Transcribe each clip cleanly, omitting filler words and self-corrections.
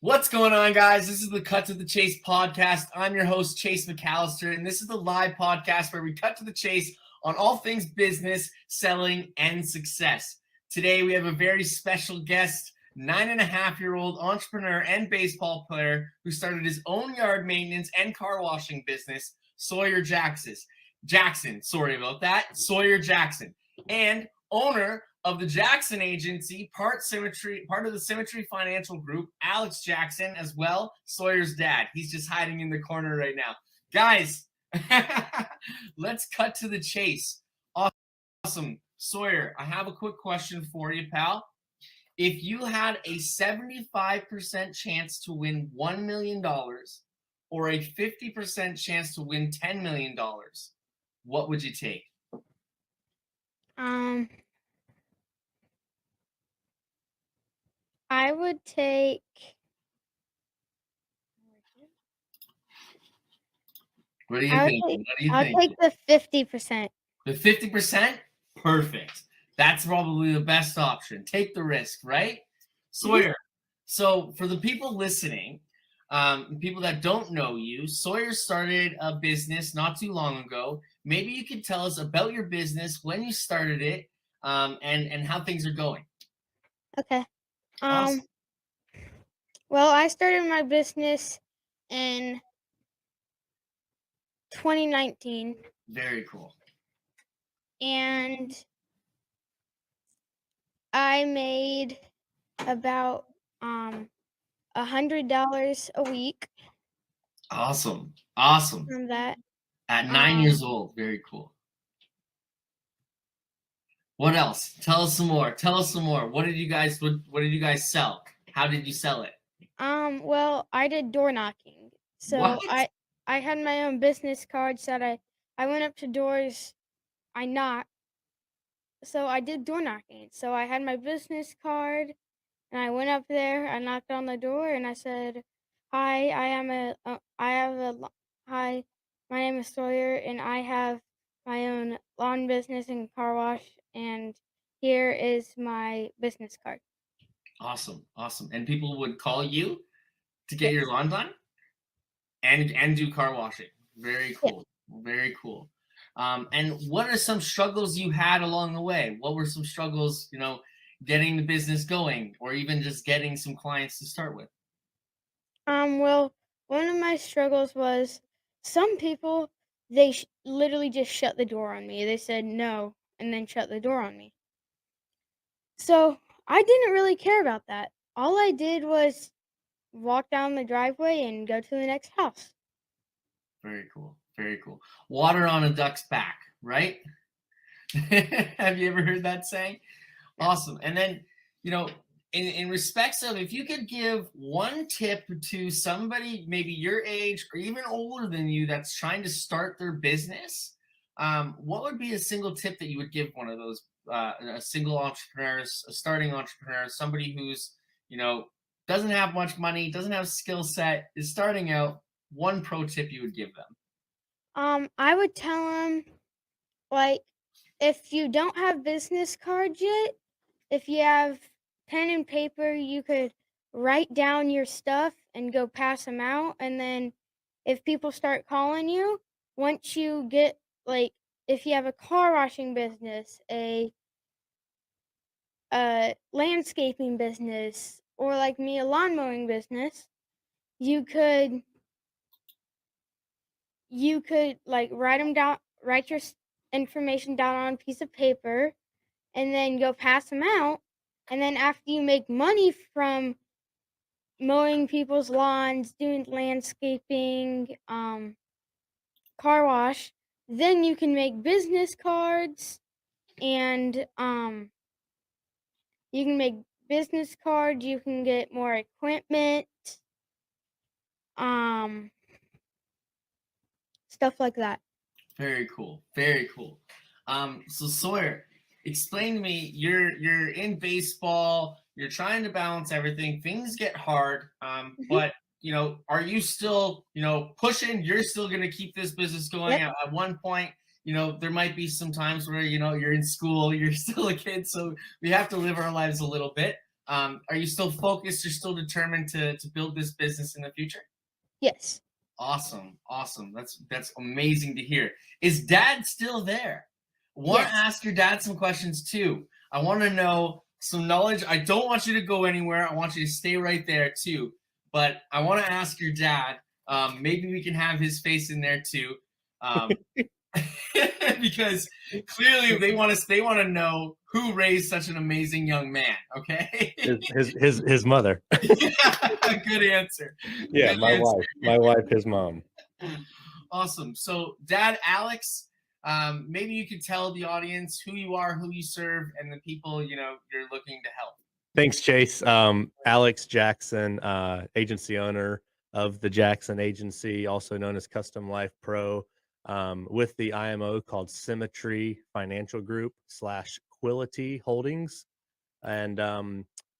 What's going on, guys? This is the Cut to the Chase podcast. I'm your host, Chase McAllister, and this is the live podcast where we cut to the chase on all things business, selling, and success. Today, we have a very special guest, 9.5-year-old entrepreneur and baseball player who started his own yard maintenance and car washing business, Sawyer Jackson. Sawyer Jackson. And owner of the Jackson Agency, part of the Symmetry Financial Group, Alex Jackson, as well, Sawyer's dad. He's just hiding in the corner right now. Guys, let's cut to the chase. Awesome. Sawyer, I have a quick question for you, pal. If you had a 75% chance to win $1 million or a 50% chance to win $10 million, what would you take? I would take. What do you think? I'll take the 50%. The 50%? Perfect. That's probably the best option. Take the risk, right? Sawyer, so for the people listening, people that don't know you, Sawyer started a business not too long ago. Maybe you could tell us about your business, when you started it, and how things are going. Okay. Awesome. Well, I started my business in 2019. Very cool. And I made about $100 a week. Awesome. From that. At 9 years old. Very cool. What else? Tell us some more. What did you guys sell? How did you sell it? Well, I did door knocking. So what? I had my own business cards that I went up to doors, I knocked. So I did door knocking. So I had my business card and I went up there, I knocked on the door and I said, "Hi, hi, my name is Sawyer and I have my own lawn business and car wash, and here is my business card." Awesome. And people would call you to get your lawn done and do car washing. Very cool. Yeah. Very cool. And what are some struggles you had along the way? What were some struggles, getting the business going, or even just getting some clients to start with? Well, one of my struggles was some people, they literally just shut the door on me. They said no and then shut the door on me. So I didn't really care about that. All I did was walk down the driveway and go to the next house. Very cool. Water on a duck's back, right? Have you ever heard that saying? Yeah. Awesome. And then, in respects of, if you could give one tip to somebody maybe your age or even older than you that's trying to start their business, what would be a single tip that you would give one of those a single entrepreneurs, a starting entrepreneur, somebody who's, doesn't have much money, doesn't have a skill set, is starting out? One pro tip you would give them? I would tell them, if you don't have business cards yet, if you have pen and paper, you could write down your stuff and go pass them out. And then if people start calling you, once you get, if you have a car washing business, a landscaping business, or like me, a lawn mowing business, you could write your information down on a piece of paper and then go pass them out. And then after you make money from mowing people's lawns, doing landscaping, car wash, then you can make business cards, and you can make business cards, you can get more equipment, stuff like that. Very cool. So Sawyer, explain to me, you're in baseball, you're trying to balance everything, things get hard, but are you still pushing? You're still going to keep this business going? Yep. At one point, there might be some times where you're in school, you're still a kid, so we have to live our lives a little bit, Are you still focused? You're still determined to build this business in the future? Yes. Awesome. That's amazing to hear. Is dad still there? Want to Yes. ask your dad some questions too. I want to know some knowledge. I don't want you to go anywhere. I want you to stay right there too. But I want to ask your dad. Maybe we can have his face in there too. Um, because clearly they want to know who raised such an amazing young man. Okay. His mother. Yeah, good answer. Yeah, Good my answer. wife, his mom. Awesome. So, Dad, Alex, maybe you could tell the audience who you are, who you serve, and the people you're looking to help. Thanks, Chase. Alex Jackson, agency owner of the Jackson Agency, also known as Custom Life Pro, with the IMO called Symmetry Financial Group / Quility Holdings, and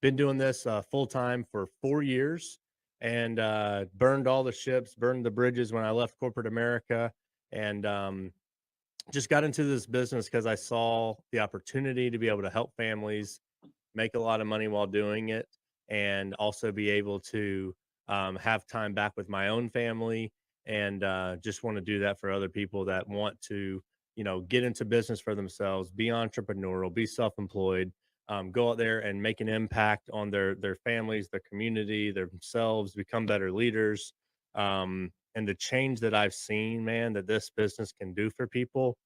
been doing this full time for 4 years, and burned all the ships, burned the bridges when I left corporate America, and just got into this business because I saw the opportunity to be able to help families make a lot of money while doing it, and also be able to have time back with my own family, and just want to do that for other people that want to, get into business for themselves, be entrepreneurial, be self-employed, go out there and make an impact on their families, their community, themselves, become better leaders. And the change that I've seen, man, that this business can do for people,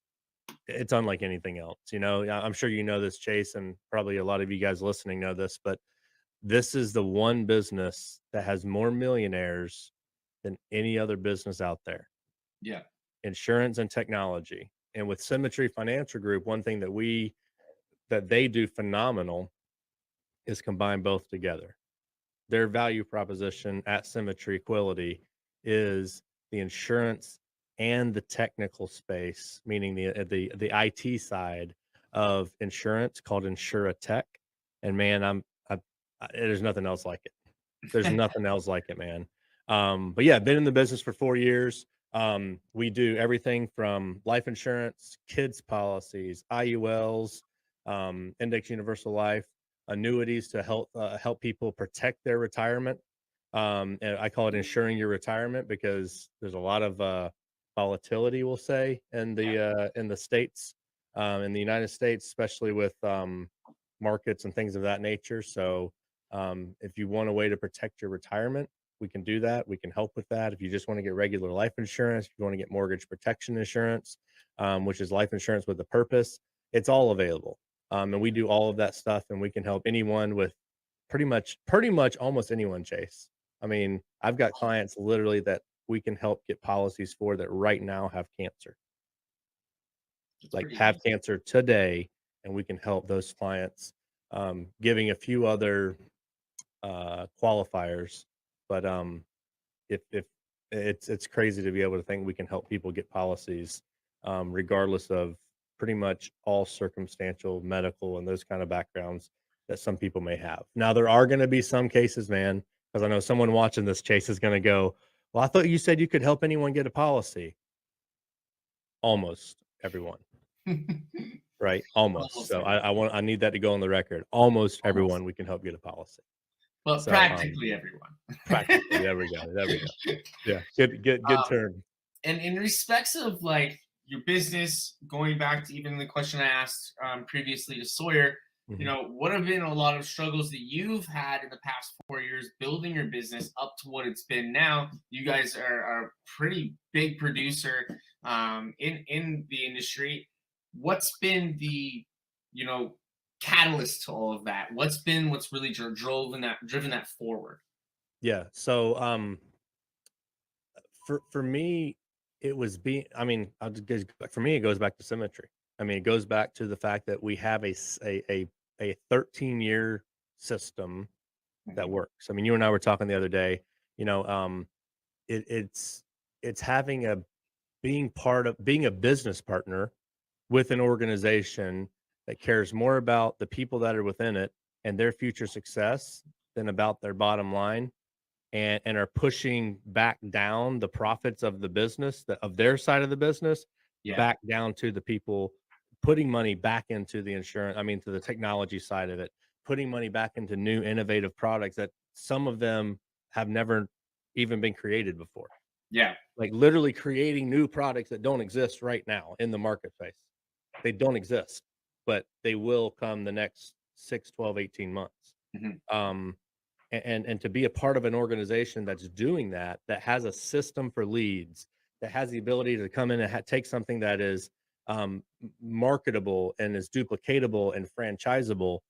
it's unlike anything else. I'm sure you know this, Chase, and probably a lot of you guys listening know this, but this is the one business that has more millionaires than any other business out there. Yeah. Insurance and technology. And with Symmetry Financial Group, one thing that they do phenomenal is combine both together. Their value proposition at Symmetry Quility is the insurance and the technical space, meaning the IT side of insurance, called InsurTech. And man, there's nothing else like it. There's nothing else like it, man. But yeah, been in the business for 4 years. We do everything from life insurance, kids policies, IULs, index universal life, annuities to help people protect their retirement. And I call it insuring your retirement because there's a lot of volatility, we'll say, in the states, in the United States, especially with markets and things of that nature. So if you want a way to protect your retirement, we can do that. We can help with that. If you just want to get regular life insurance, if you want to get mortgage protection insurance, which is life insurance with a purpose, it's all available. And we do all of that stuff, and we can help anyone with pretty much almost anyone, Chase. I mean, I've got clients literally that we can help get policies for that right now have cancer, like have cancer today, and we can help those clients, giving a few other qualifiers. But if it's crazy to be able to think we can help people get policies, regardless of pretty much all circumstantial, medical, and those kind of backgrounds that some people may have. Now, there are going to be some cases, man, because I know someone watching this, Chase, is going to go, well, I thought you said you could help anyone get a policy. Almost everyone. Right? Almost. So I need that to go on the record. Almost everyone we can help get a policy. But So, practically everyone. Practically. There we go. Yeah. Good term. And in respects of like your business, going back to even the question I asked previously to Sawyer, what have been a lot of struggles that you've had in the past 4 years building your business up to what it's been now? You guys are a pretty big producer in the industry. What's been the catalyst to all of that? What's really driven that forward? Yeah. So for me, it was for me, it goes back to Symmetry. I mean, it goes back to the fact that we have a 13-year system that works. I mean, you and I were talking the other day, it's being a business partner with an organization that cares more about the people that are within it and their future success than about their bottom line, and are pushing back down the profits of the business, of their side of the business, back down to the people, putting money back into the insurance, to the technology side of it, putting money back into new innovative products that some of them have never even been created before. Yeah. Like literally creating new products that don't exist right now in the marketplace. They don't exist, but they will come the next 6, 12, 18 months. Mhm. And to be a part of an organization that's doing that, that has a system for leads, that has the ability to come in and take something that is marketable and is duplicatable and franchisable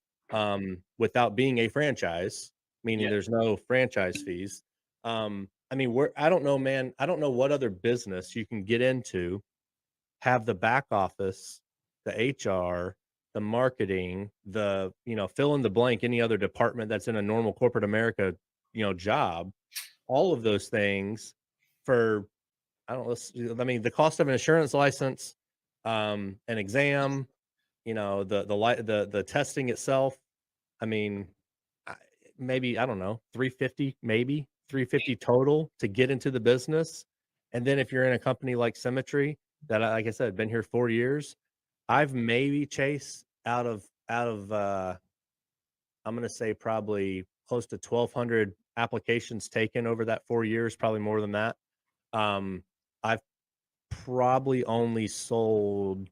without being a franchise, meaning Yeah. there's no franchise fees. I mean, I don't know, man. I don't know what other business you can get into, have the back office, the HR, the marketing, the, fill in the blank, any other department that's in a normal corporate America, job, all of those things for, I don't know, I mean, the cost of an insurance license, an exam, the testing itself. I mean, maybe, I don't know, 350, maybe 350 total to get into the business. And then if you're in a company like Symmetry, that, like I said, been here 4 years, I've maybe chased out of I'm going to say probably close to 1,200 applications taken over that 4 years, probably more than that. I've probably only sold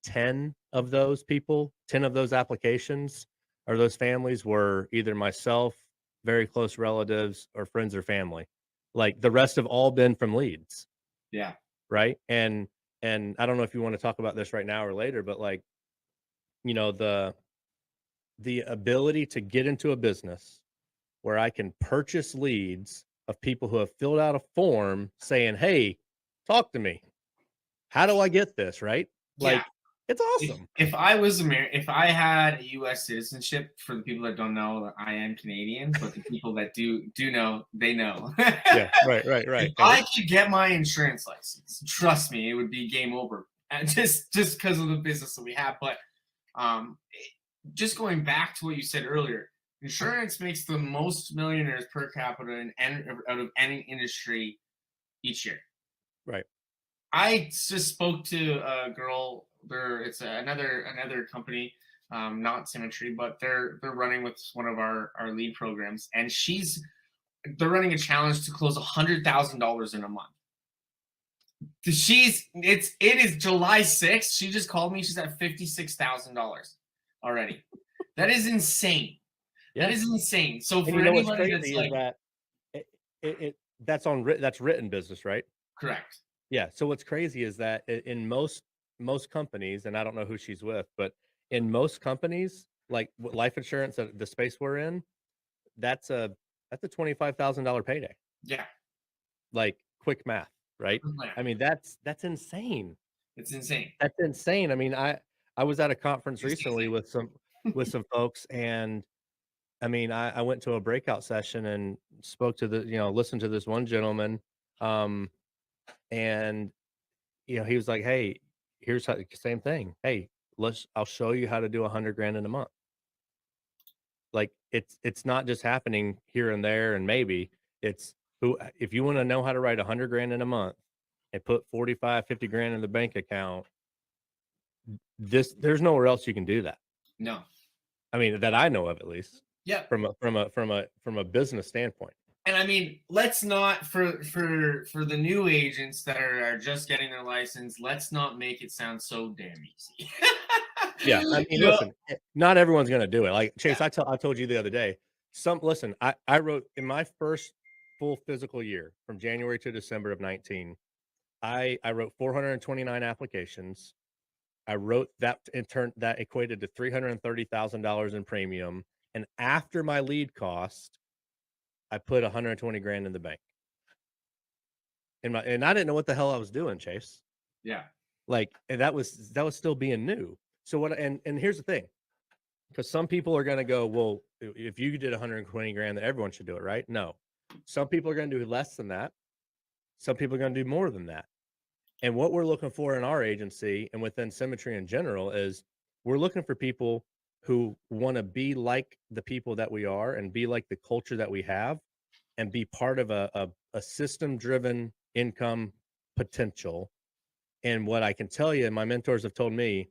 10 of those people, 10 of those applications or those families were either myself, very close relatives, or friends or family. Like the rest have all been from leads, Yeah. right? And I don't know if you want to talk about this right now or later, but like, the ability to get into a business where I can purchase leads of people who have filled out a form saying, "Hey, talk to me. How do I get this?" Right? Yeah. Like, it's awesome. If I was if I had a U.S. citizenship, for the people that don't know, I am Canadian, but the people that do know, they know. Yeah, right. If I could get my insurance license, trust me, it would be game over. And just because of the business that we have. But just going back to what you said earlier, insurance makes the most millionaires per capita out of any industry each year. Right. I just spoke to a girl. It's another company, not Symmetry, but they're running with one of our lead programs, and they're running a challenge to close $100,000 in a month. It is July 6th. She just called me. She's at $56,000 already. That is insane. Yeah. That is insane. So And for you know what's anybody that's crazy like, is that that's written business, right? correct. Yeah. So what's crazy is that in most companies, and I don't know who she's with, but in most companies, like life insurance, the space we're in, that's a $25,000 payday. Yeah. Like quick math, right? Yeah. I mean, that's insane. It's insane. That's insane. I mean, I was at a conference It's recently insane. with some folks, and I mean, I went to a breakout session and spoke to listened to this one gentleman, and he was like, "Hey, here's how, same thing. Hey, I'll show you how to do 100 grand in a month." Like it's not just happening here and there and maybe it's if you want to know how to write 100 grand in a month and put 45, 50 grand in the bank account, there's nowhere else you can do that. No. I mean, that I know of, at least. Yeah. From a business standpoint. And I mean, let's not for the new agents that are just getting their license, let's not make it sound so damn easy. Yeah, I mean, listen, not everyone's gonna do it. Like Chase, I told you the other day. Listen, I wrote in my first full physical year from January to December of 19. I wrote 429 applications. I wrote that that equated to $330,000 in premium. And after my lead cost, I put 120 grand in the bank. And I didn't know what the hell I was doing, Chase. Yeah. Like, and that was still being new. So and here's the thing, because some people are going to go, well, if you did 120 grand, then everyone should do it, right? No, some people are going to do less than that. Some people are going to do more than that. And what we're looking for in our agency and within Symmetry in general is we're looking for people who want to be like the people that we are and be like the culture that we have and be part of a system-driven income potential. And what I can tell you, and my mentors have told me,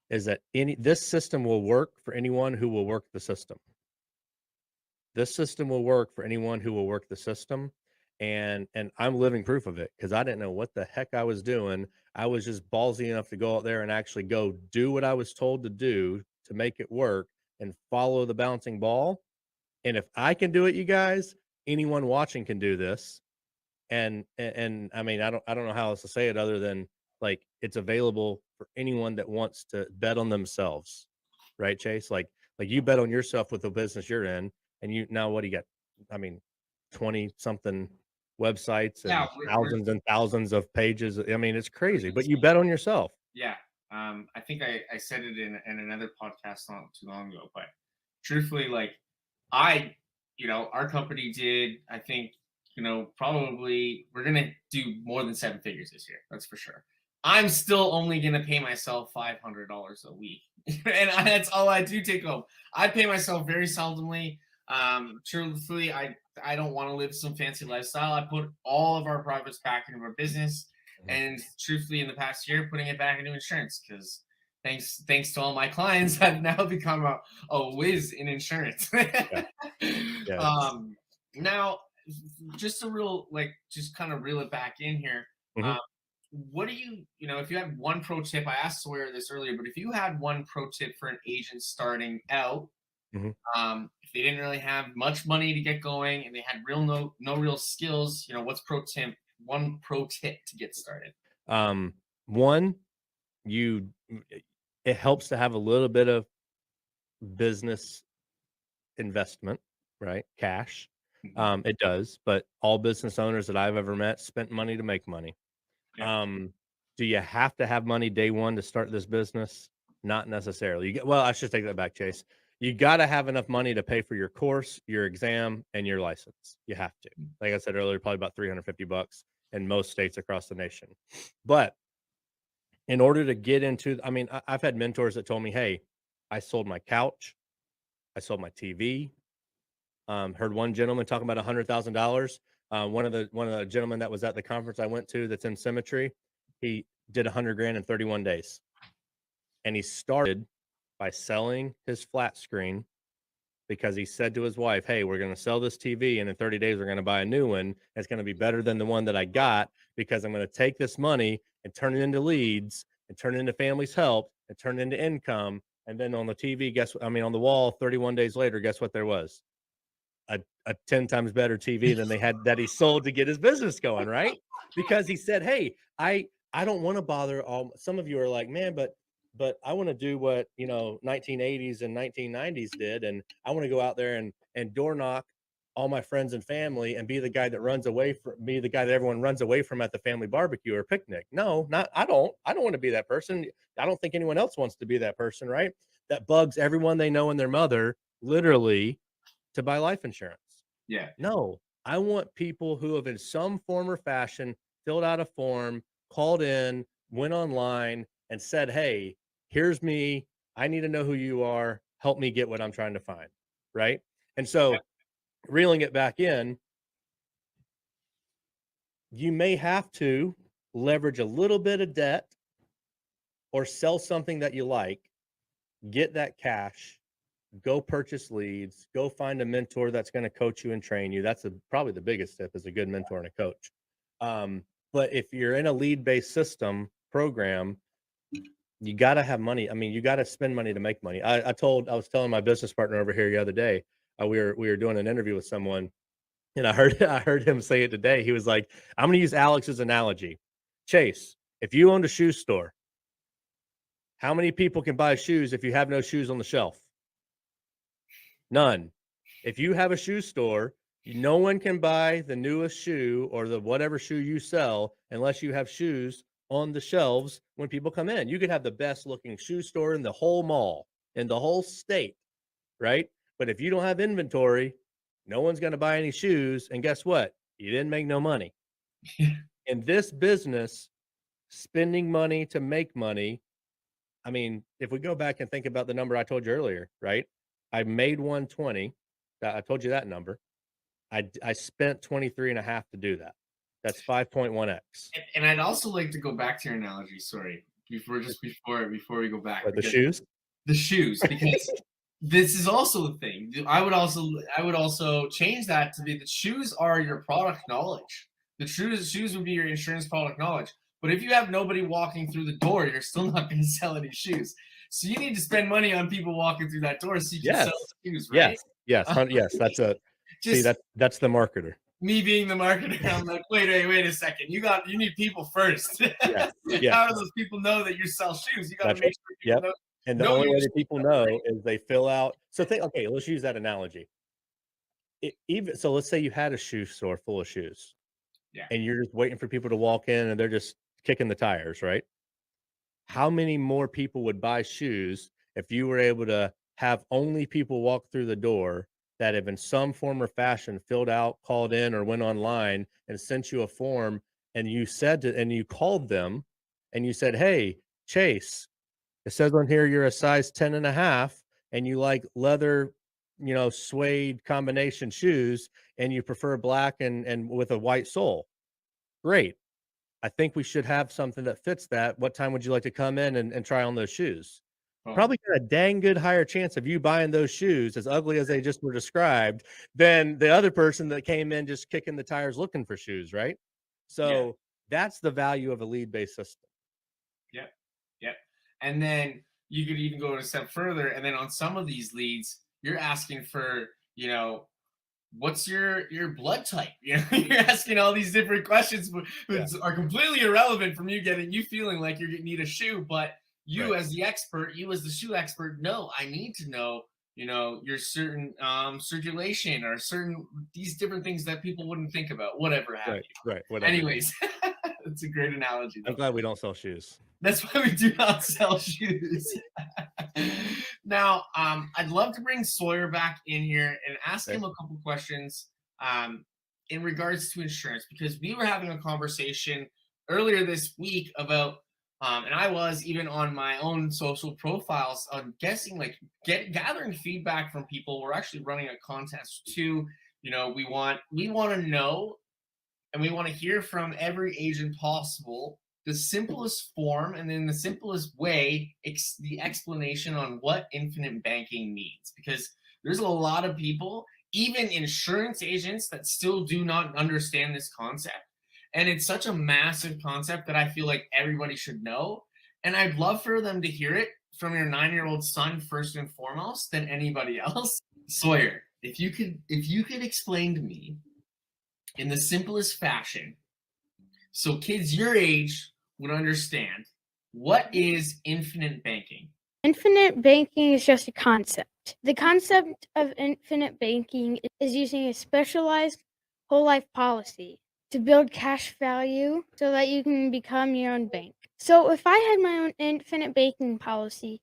is that this system will work for anyone who will work the system. This system will work for anyone who will work the system. And I'm living proof of it, because I didn't know what the heck I was doing. I was just ballsy enough to go out there and actually go do what I was told to do to make it work and follow the bouncing ball. And if I can do it, you guys, anyone watching can do this. And I mean, I don't know how else to say it other than, like, it's available for anyone that wants to bet on themselves, right, Chase? Like you bet on yourself with the business you're in, and now what do you got? I mean, 20 something websites Yeah, and thousands and thousands of pages. I mean, it's crazy, but you bet on yourself. Yeah. I think I said it in another podcast not too long ago, but truthfully, like, our company did, I think, probably we're going to do more than 7 figures this year. That's for sure. I'm still only going to pay myself $500 a week. And that's all I do take home. I pay myself very seldomly. Truthfully, I don't want to live some fancy lifestyle. I put all of our profits back into our business. And truthfully, in the past year, putting it back into insurance, because thanks to all my clients, I've now become a whiz in insurance. Yeah. Now, just just kind of reel it back in here. Mhm. What do if you had one pro tip? I asked Sawyer this earlier, but if you had one pro tip for an agent starting out, Mhm. if they didn't really have much money to get going and they had no real skills, what's one pro tip to get started? One, it helps to have a little bit of business investment, right? Cash. Mhm. It does, but all business owners that I've ever met spent money to make money. Yeah. Do you have to have money day one to start this business? Not necessarily. Well, I should take that back, Chase. You got to have enough money to pay for your course, your exam, and your license. You have to. Like I said earlier, probably about $350 in most states across the nation. But in order to get into, I mean, I've had mentors that told me, "Hey, I sold my couch, I sold my TV." Heard one gentleman talking about $100,000. One of the gentlemen that was at the conference I went to that's in Symmetry, he did 100 grand in 31 days, and he started by selling his flat screen, because he said to his wife, "Hey, we're going to sell this TV, and in 30 days we're going to buy a new one. It's going to be better than the one that I got, because I'm going to take this money and turn it into leads and turn it into family's help and turn it into income." And then on the TV, on the wall, 31 days later, guess what there was? A 10 times better TV than they had that he sold to get his business going, right? Because he said, "Hey, I don't want to bother all." Some of you are like, "Man, but I want to do what 1980s and 1990s did, and I want to go out there and door knock all my friends and family and be the guy that be the guy that everyone runs away from at the family barbecue or picnic." No, not I don't want to be that person. I don't think anyone else wants to be that person, right? That bugs everyone they know and their mother, literally, to buy life insurance. Yeah. No, I want people who have in some form or fashion filled out a form, called in, went online, and said, "Hey, here's me. I need to know who you are. Help me get what I'm trying to find." Right. And so, reeling it back in, you may have to leverage a little bit of debt or sell something that you like, get that cash, go purchase leads, go find a mentor that's going to coach you and train you. That's probably the biggest tip, is a good mentor and a coach. But if you're in a lead based system program, you got to have money. I mean, you got to spend money to make money. I was telling my business partner over here the other day, we were doing an interview with someone, and I heard him say it today. He was like, "I'm going to use Alex's analogy. Chase, if you owned a shoe store, how many people can buy shoes if you have no shoes on the shelf? None. If you have a shoe store, no one can buy the newest shoe or the whatever shoe you sell unless you have shoes on the shelves when people come in. You could have the best looking shoe store in the whole mall, in the whole state, right? But if you don't have inventory, no one's going to buy any shoes. And guess what? You didn't make no money. In this business, spending money to make money. I mean, if we go back and think about the number I told you earlier, right? I made 120. I told you that number. I spent 23 and a half to do that. That's 5.1x. And I'd also like to go back to your analogy. Sorry. before we go back. But the because- shoes? The shoes, because this is also a thing. I would also change that to be the shoes are your product knowledge. The shoes would be your insurance product knowledge. But if you have nobody walking through the door, you're still not going to sell any shoes. So you need to spend money on people walking through that door so you can Yes. sell the shoes, right? Yes. That's that's the marketer. Me being the marketer, I'm like, wait a second. You need people first. Yes. How do those people know that you sell shoes? You got to That's make sure people know. And the No, only you way just- that people know is they fill out. So okay, let's use that analogy. So let's say you had a shoe store full of shoes. Yeah. And you're just waiting for people to walk in and they're just kicking the tires, right? How many more people would buy shoes if you were able to have only people walk through the door that have in some form or fashion filled out, called in, or went online and sent you a form, and you called them and you said, "Hey, Chase, it says on here you're a size 10.5 and you like leather, suede combination shoes, and you prefer black and with a white sole. Great. I think we should have something that fits that. What time would you like to come in and try on those shoes?" Probably got a dang good higher chance of you buying those shoes, as ugly as they just were described, than the other person that came in just kicking the tires looking for shoes, right? So that's the value of a lead-based system. Yep. And then you could even go a step further. And then on some of these leads, you're asking for, what's your blood type? You're asking all these different questions, which are completely irrelevant from you feeling like you need a shoe. But you as the expert, you as the shoe expert, no, I need to know, your certain circulation or these different things that people wouldn't think about, whatever have you. Right. Whatever. Anyways, it's a great analogy. I'm glad we don't sell shoes. That's why we do not sell shoes. Now, I'd love to bring Sawyer back in here and ask him a couple questions in regards to insurance, because we were having a conversation earlier this week about, and I was even on my own social profiles on gathering feedback from people. We're actually running a contest too. We want to know, and we want to hear from every agent possible the simplest form and in the simplest way, the explanation on what infinite banking means. Because there's a lot of people, even insurance agents, that still do not understand this concept. And it's such a massive concept that I feel like everybody should know. And I'd love for them to hear it from your 9-year-old son first and foremost than anybody else. Sawyer, if you could explain to me in the simplest fashion, so kids your age would understand, what is infinite banking? Infinite banking is just a concept. The concept of infinite banking is using a specialized whole life policy to build cash value so that you can become your own bank. So if I had my own infinite banking policy,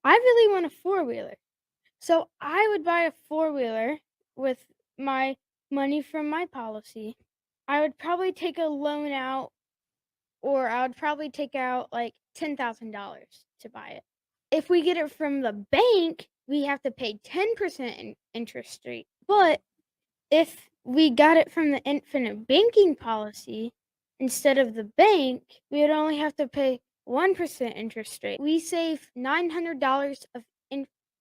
I really want a 4-wheeler. So I would buy a 4-wheeler with my money from my policy. I would probably take a loan out, or I would probably take out like $10,000 to buy it. If we get it from the bank, we have to pay 10% interest rate. But if we got it from the infinite banking policy instead of the bank, we would only have to pay 1% interest rate. We save $900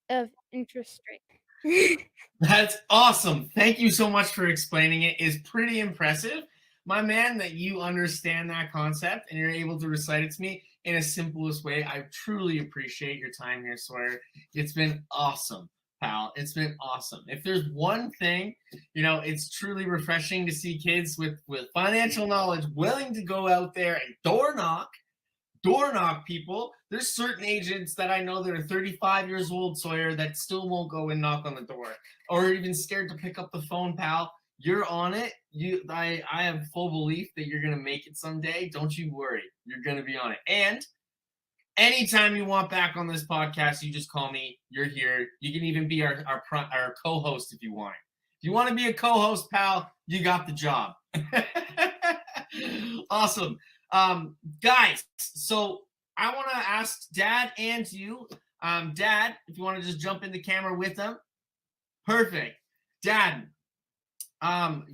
of interest rate. That's awesome. Thank you so much for explaining it. It's pretty impressive, my man, that you understand that concept and you're able to recite it to me in a simplest way. I truly appreciate your time here, Sawyer. It's been awesome, pal. It's been awesome. If there's one thing, it's truly refreshing to see kids with financial knowledge willing to go out there and door knock people. There's certain agents that I know that are 35 years old, Sawyer, that still won't go and knock on the door, or even scared to pick up the phone, pal. You're on it. I have full belief that you're going to make it someday. Don't you worry. You're going to be on it. And anytime you want back on this podcast, you just call me. You're here. You can even be our co-host if you want. If you want to be a co-host, pal, you got the job. Awesome. Guys, so I want to ask Dad and you, Dad, if you want to just jump in the camera with them. Perfect. Dad,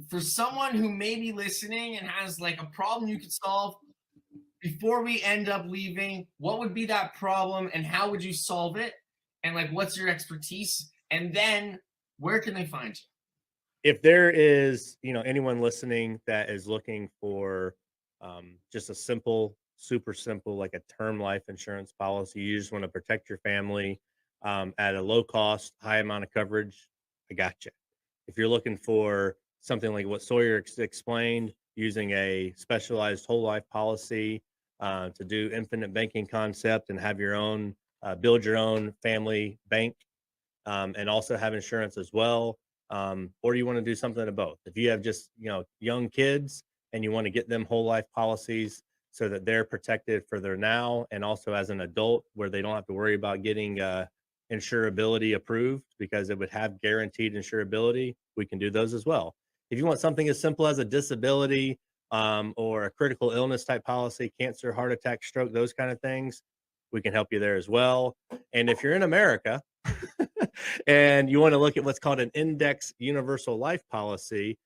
for someone who may be listening and has like a problem you could solve, before we end up leaving, what would be that problem and how would you solve it? And like, what's your expertise? And then where can they find you? If there is, anyone listening that is looking for just a simple, super simple, like a term life insurance policy, you just want to protect your family at a low cost, high amount of coverage, I got you. If you're looking for something like what Sawyer explained, using a specialized whole life policy to do infinite banking concept and have your own, build your own family bank, and also have insurance as well. Or you want to do something of both. If you have just, young kids and you want to get them whole life policies so that they're protected for their now and also as an adult where they don't have to worry about getting insurability approved because it would have guaranteed insurability, we can do those as well. If you want something as simple as a disability or a critical illness type policy, cancer, heart attack, stroke, those kind of things, we can help you there as well. And if you're in America, and you want to look at what's called an index universal life policy,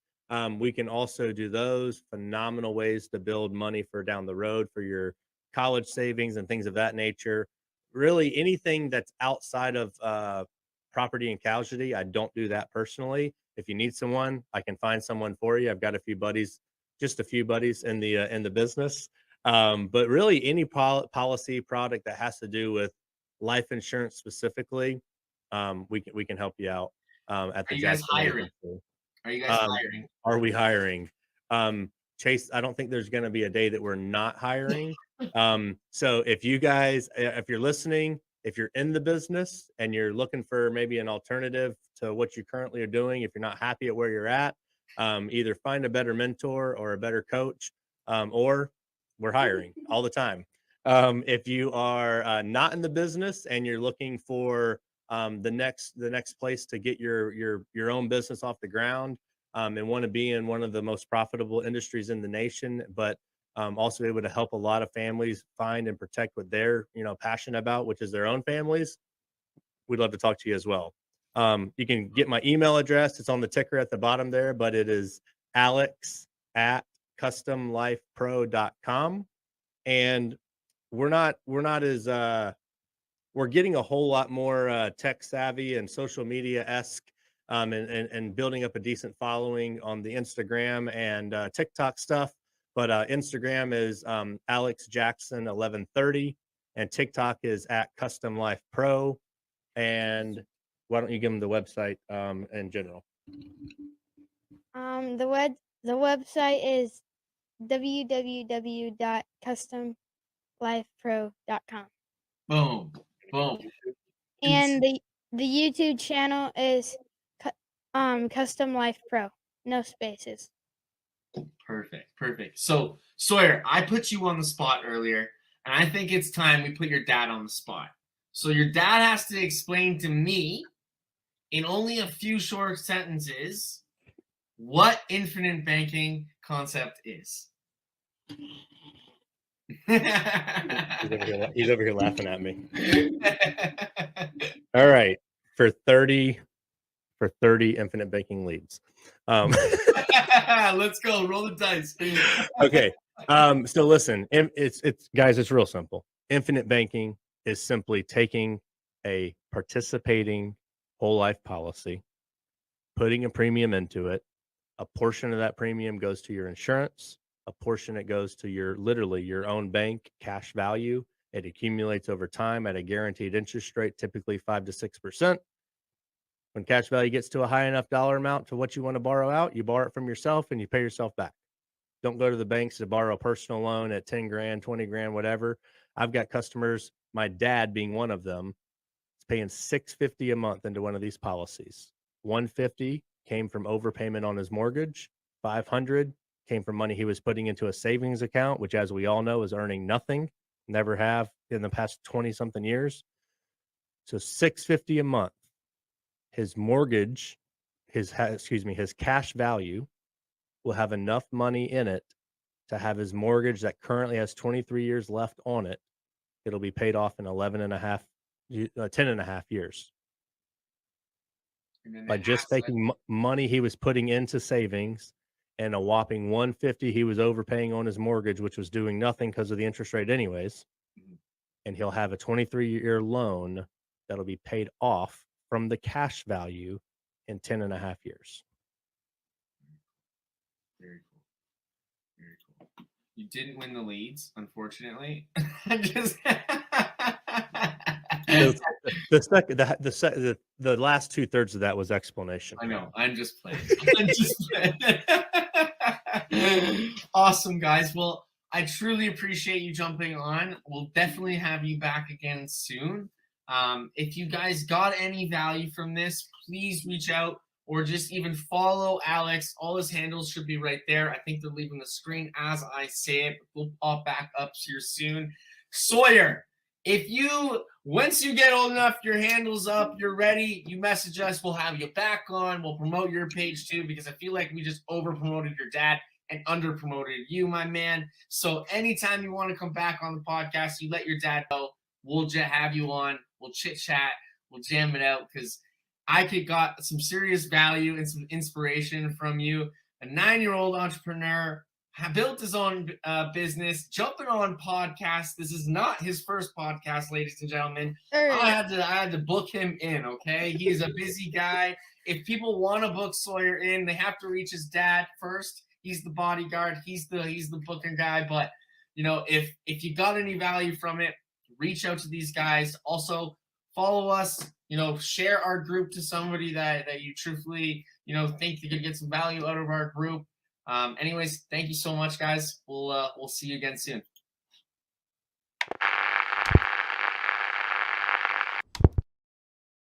we can also do those. Phenomenal ways to build money for down the road for your college savings and things of that nature. Really, anything that's outside of property and casualty, I don't do that personally. If you need someone, I can find someone for you. I've got a few buddies, just a few buddies in the business. But really, any policy product that has to do with life insurance specifically, we can help you out at the Are you guys Jackson hiring? Agency. Are you guys hiring? Are we hiring? Chase, I don't think there's going to be a day that we're not hiring. So if you guys, if you're listening, if you're in the business and you're looking for maybe an alternative to what you currently are doing, if you're not happy at where you're at, either find a better mentor or a better coach, or we're hiring all the time. If you are not in the business and you're looking for the next place to get your own business off the ground, and want to be in one of the most profitable industries in the nation, but also able to help a lot of families find and protect what they're passionate about, which is their own families, we'd love to talk to you as well. You can get my email address. It's on the ticker at the bottom there, but it is alex@customlifepro.com. And we're not as we're getting a whole lot more tech savvy and social media esque, and building up a decent following on the Instagram and TikTok stuff. But Instagram is Alex Jackson 1130, and TikTok is at Custom Life Pro. And why don't you give them the website in general? The website is www.customlifepro.com. Boom. Boom. And the YouTube channel is Custom Life Pro. No spaces. Perfect. So Sawyer, I put you on the spot earlier, and I think it's time we put your dad on the spot. So your dad has to explain to me in only a few short sentences what infinite banking concept is. He's over here laughing at me. All right. For 30 infinite banking leads. Let's go. Roll the dice. Okay. So listen, it's guys, it's real simple. Infinite banking is simply taking a participating whole life policy, putting a premium into it. A portion of that premium goes to your insurance. A portion it goes to literally your own bank cash value. It accumulates over time at a guaranteed interest rate, typically 5 to 6%. When cash value gets to a high enough dollar amount to what you want to borrow out, you borrow it from yourself and you pay yourself back. Don't go to the banks to borrow a personal loan at 10 grand, 20 grand, whatever. I've got customers, my dad being one of them, is paying $650 a month into one of these policies. $150 came from overpayment on his mortgage. $500 came from money he was putting into a savings account, which, as we all know, is earning nothing, never have in the past 20 something years. So $650 a month. His mortgage, his cash value will have enough money in it to have his mortgage that currently has 23 years left on it. It'll be paid off in 10 and a half years. By just taking money he was putting into savings and a whopping 150 he was overpaying on his mortgage, which was doing nothing because of the interest rate anyways. Mhm. And he'll have a 23-year loan that'll be paid off from the cash value in 10 and a half years. Very cool. Very cool. You didn't win the leads, unfortunately. Just The last 2/3 of that was explanation. I know. I'm just playing. I'm just playing. Awesome, guys. Well, I truly appreciate you jumping on. We'll definitely have you back again soon. If you guys got any value from this, please reach out or just even follow Alex. All his handles should be right there. I think they're leaving the screen as I say it. We'll pop back up here soon. Sawyer, if you, once you get old enough, your handle's up, you're ready, you message us, we'll have you back on. We'll promote your page too, because I feel like we just over promoted your dad and under promoted you, my man. So anytime you want to come back on the podcast, you let your dad know. We'll have you on. We'll chit chat. We'll jam it out, because I got some serious value and some inspiration from you. A 9-year-old entrepreneur, built his own business, jumping on podcasts. This is not his first podcast, ladies and gentlemen. I had to book him in, okay? He is a busy guy. If people want to book Sawyer in, they have to reach his dad first. He's the bodyguard. He's the booking guy. But, you know, if you got any value from it, reach out to these guys. Also, follow us. You know, share our group to somebody that you truthfully, you know, think they could get some value out of our group. Anyways, thank you so much, guys. We'll see you again soon.